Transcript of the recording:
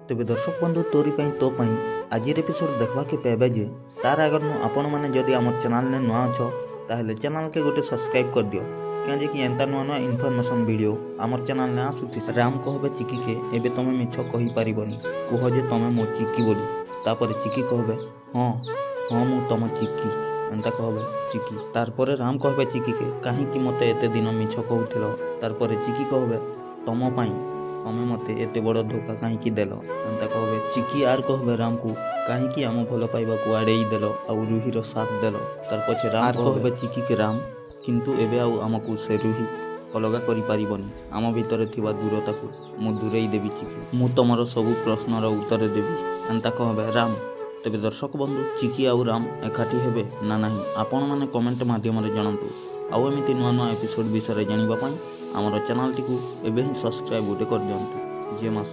तेबे दर्शक बंधु तोरी तो आजिर एपिसोड देखा के पाइबे जे तार आगर आपण मैंने जदि आम चैनल ने नुआ अछ ताहले चैनल के गोटे सब्सक्राइब कर दियो क्या कि एंता नुआ नुआ इनफॉरमेशन वीडियो आमर चैनल ने आसुथि। राम कहबे चिकी के एबे तमे मिछ कहि पारिबनी कह जे तमे मो चिकी बोली तापर चिकी कहबे हाँ हाँ मु तम चिकी एंता कहबे चिकी। तारपरे राम कहबे चिकी के कहीं मते एते दिन मिछ कहूथिलो। तारपरे चिकी कहबे तम पाई तमें मते एते बड़ धोखा कहीं देल एंता कहबे चिकी। आर कहबे राम को कहीं आम भल पाइबा को आड़े देल आउ रुहीर साथ देल। तार पछे राम कहबे चिकी के राम किंतु एबे आउ आमको से रुही अलगा करि पारिबनी आम भितर थिबा दूरता को मु दूरेई देबी चिकी मु तमर सबु प्रश्नर उत्तर देबी एंता कहबे राम। तेबे दर्शक बंधु चिकी आउ राम एकाठी हेबे ना नहीं आपण माने कमेंट माध्यम रे जणांतु। आउ एमिति नुआ नुआ एपिसोड विषय जानिबा पई आमर चैनल टी को एबे ही सब्सक्राइब गोटे कर दियंतु। जय मां।